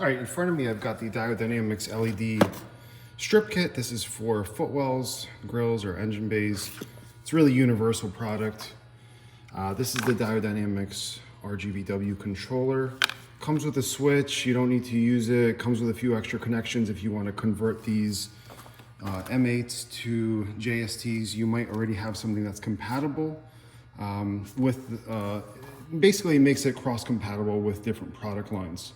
All right, in front of me, I've got the Diode Dynamics LED strip kit. This is for footwells, grills, or engine bays. It's a really universal product. This is the Diode Dynamics RGBW controller. Comes with a switch. You don't need to use it. Comes with a few extra connections if you want to convert these M8s to JSTs. You might already have something that's compatible basically makes it cross-compatible with different product lines.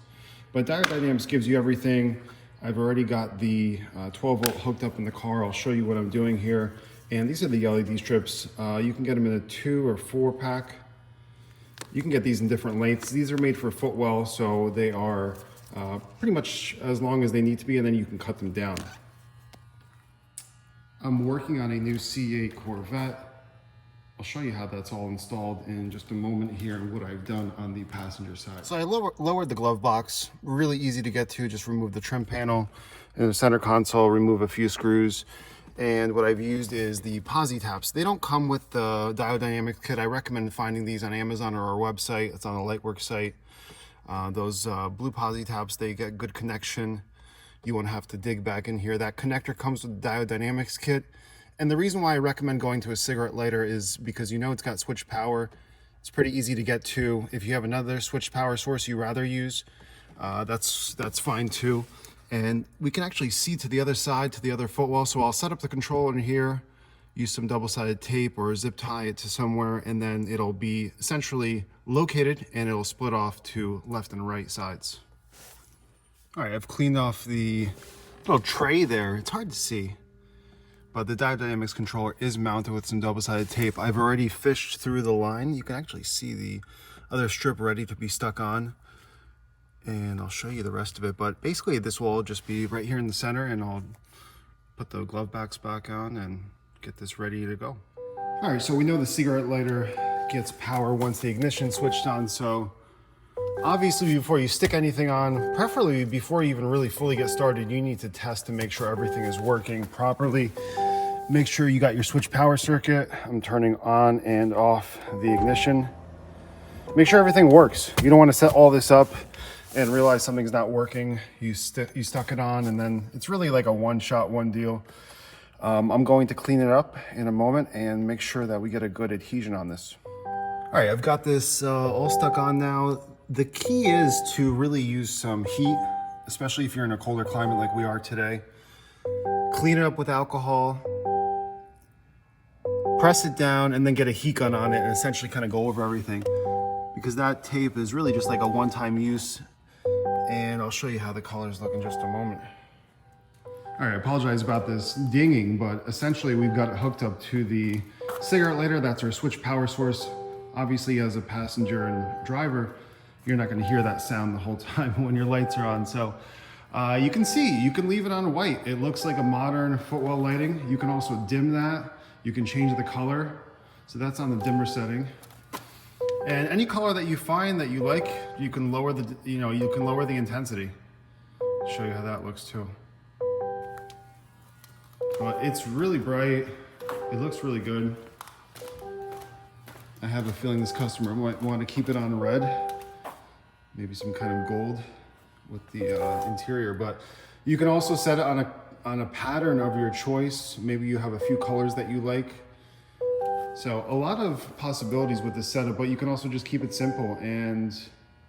But Diode Dynamics gives you everything. I've already got the 12 volt hooked up in the car. I'll show you what I'm doing here. And these are the LED strips. You can get them in a 2 or 4 pack. You can get these in different lengths. These are made for Footwell, so they are pretty much as long as they need to be, and then you can cut them down. I'm working on a new C8 Corvette. I'll show you how that's all installed in just a moment here and what I've done on the passenger side. So I lowered the glove box, really easy to get to. Just remove the trim panel and the center console, remove a few screws. And what I've used is the posi taps. They don't come with the Diode Dynamics kit. I recommend finding these on Amazon or our website. It's on the Lightwerkz site. Those blue posi taps, they get good connection. You won't have to dig back in here. That connector comes with the Diode Dynamics kit. And the reason why I recommend going to a cigarette lighter is because you know it's got switch power. It's pretty easy to get to. If you have another switch power source you rather use, that's fine too. And we can actually see to the other side, to the other footwell. So I'll set up the controller in here, use some double-sided tape or zip tie it to somewhere, and then it'll be essentially located and it'll split off to left and right sides. All right, I've cleaned off the little tray there. It's hard to see, but the Diode Dynamics controller is mounted with some double-sided tape. I've already fished through the line. You can actually see the other strip ready to be stuck on, and I'll show you the rest of it. But basically this will all just be right here in the center, and I'll put the glove box back on and get this ready to go. All right, so we know the cigarette lighter gets power once the ignition switched on, so obviously before you stick anything on, preferably before you even really fully get started, you need to test to make sure everything is working properly. Make sure you got your switch power circuit. I'm turning on and off the ignition. Make sure everything works. You don't want to set all this up and realize something's not working. You stuck it on, and then it's really like a one-shot, one deal. I'm going to clean it up in a moment and make sure that we get a good adhesion on this. All right, I've got this all stuck on now. The key is to really use some heat, especially if you're in a colder climate like we are today. Clean it up with alcohol, press it down, and then get a heat gun on it and essentially kind of go over everything, because that tape is really just like a one-time use. And I'll show you how the colors look in just a moment. All right, I apologize about this dinging, but essentially we've got it hooked up to the cigarette lighter. That's our switch power source. Obviously, as a passenger and driver, you're not going to hear that sound the whole time when your lights are on. So you can see, you can leave it on white. It looks like a modern Footwell lighting. You can also dim that. You can change the color. So that's on the dimmer setting. And any color that you find that you like, you can lower the, you can lower the intensity. I'll show you how that looks too. But it's really bright. It looks really good. I have a feeling this customer might want to keep it on red. Maybe some kind of gold with the interior, but you can also set it on a pattern of your choice. Maybe you have a few colors that you like. So a lot of possibilities with this setup, but you can also just keep it simple and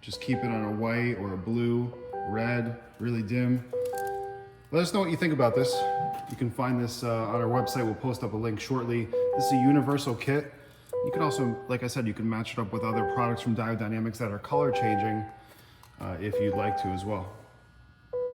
just keep it on a white or a blue, red, really dim. Let us know what you think about this. You can find this on our website. We'll post up a link shortly. This is a universal kit. You can also, like I said, you can match it up with other products from Diode Dynamics that are color changing if you'd like to as well.